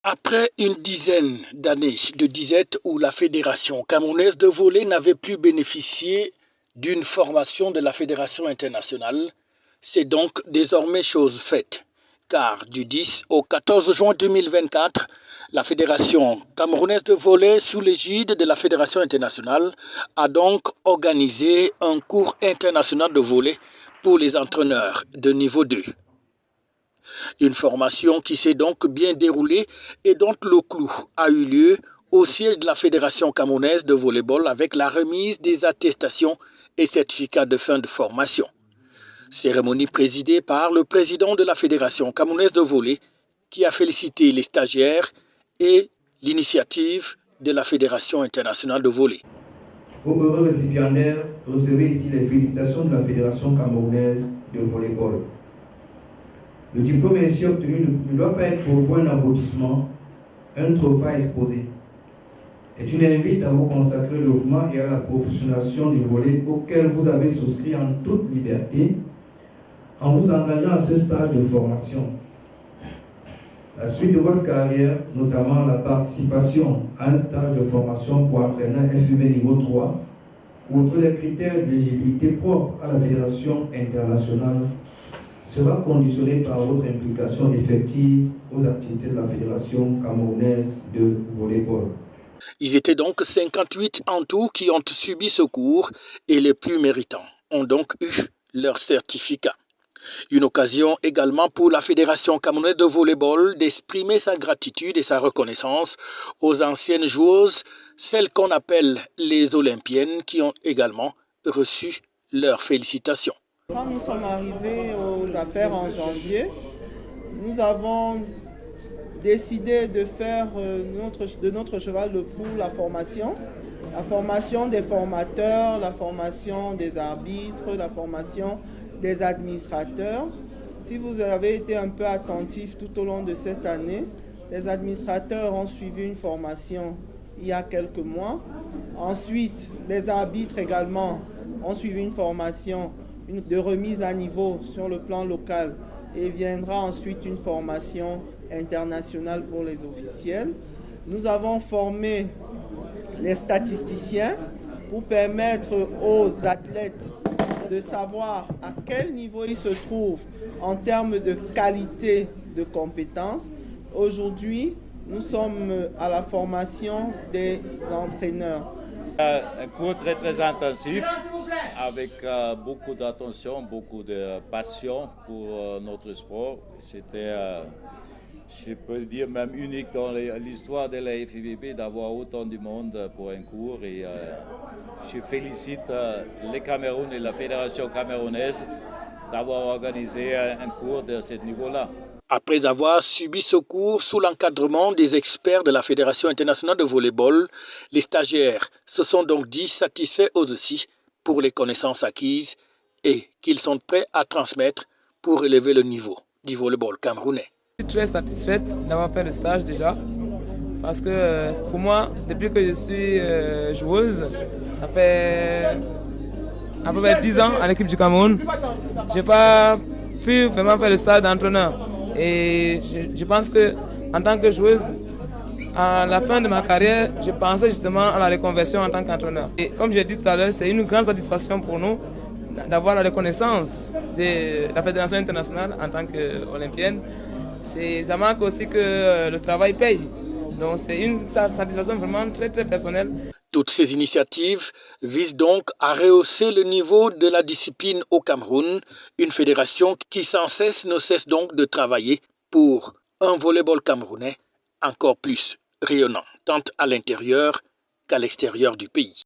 Après une dizaine d'années de disette où la Fédération camerounaise de volley n'avait plus bénéficié d'une formation de la Fédération internationale, c'est donc désormais chose faite. Car du 10 au 14 juin 2024, la Fédération camerounaise de volley, sous l'égide de la Fédération internationale, a donc organisé un cours international de volley pour les entraîneurs de niveau 2. Une formation qui s'est donc bien déroulée et dont le clou a eu lieu au siège de la Fédération camerounaise de volleyball avec la remise des attestations et certificats de fin de formation. Cérémonie présidée par le président de la Fédération camerounaise de volley qui a félicité les stagiaires et l'initiative de la Fédération internationale de volley. Aux heureux récipiendaires, recevez ici les félicitations de la Fédération camerounaise de volleyball. Le diplôme ainsi obtenu ne doit pas être pour vous un aboutissement, un trophée à exposer. C'est une invite à vous consacrer au développement et à la professionnalisation du volley auquel vous avez souscrit en toute liberté en vous engageant à ce stage de formation. La suite de votre carrière, notamment la participation à un stage de formation pour entraîneur FUB niveau 3, outre les critères d'éligibilité propres à la Fédération internationale, sera conditionnée par votre implication effective aux activités de la Fédération camerounaise de volleyball. Ils étaient donc 58 en tout qui ont subi ce cours et les plus méritants ont donc eu leur certificat. Une occasion également pour la Fédération camerounaise de volleyball d'exprimer sa gratitude et sa reconnaissance aux anciennes joueuses, celles qu'on appelle les Olympiennes, qui ont également reçu leurs félicitations. Quand nous sommes arrivés aux affaires en janvier, nous avons décidé de faire de notre cheval de proue la formation des formateurs, la formation des arbitres, la formation des administrateurs. Si vous avez été un peu attentif tout au long de cette année, les administrateurs ont suivi une formation il y a quelques mois. Ensuite, les arbitres également ont suivi une formation de remise à niveau sur le plan local et viendra ensuite une formation internationale pour les officiels. Nous avons formé les statisticiens pour permettre aux athlètes de savoir à quel niveau ils se trouvent en termes de qualité de compétences. Aujourd'hui, nous sommes à la formation des entraîneurs. Un cours très intensif avec beaucoup d'attention, beaucoup de passion pour notre sport. C'était, je peux dire même unique dans l'histoire de la FIVB d'avoir autant de monde pour un cours et je félicite le Cameroun et la Fédération camerounaise d'avoir organisé un cours de ce niveau-là. Après avoir subi ce cours sous l'encadrement des experts de la Fédération internationale de volleyball, les stagiaires se sont donc dit satisfaits eux aussi pour les connaissances acquises et qu'ils sont prêts à transmettre pour élever le niveau du volleyball camerounais. Je suis très satisfaite d'avoir fait le stage déjà parce que pour moi, depuis que je suis joueuse, ça fait à peu près 10 ans à l'équipe du Cameroun, je n'ai pas pu vraiment faire le stage d'entraîneur. Et je pense qu'en tant que joueuse, à la fin de ma carrière, je pensais justement à la reconversion en tant qu'entraîneur. Et comme j'ai dit tout à l'heure, c'est une grande satisfaction pour nous d'avoir la reconnaissance de la Fédération internationale en tant qu'olympienne. Ça marque aussi que le travail paye. Donc c'est une satisfaction vraiment très personnelle. Toutes ces initiatives visent donc à rehausser le niveau de la discipline au Cameroun, une fédération qui sans cesse ne cesse donc de travailler pour un volleyball camerounais encore plus rayonnant, tant à l'intérieur qu'à l'extérieur du pays.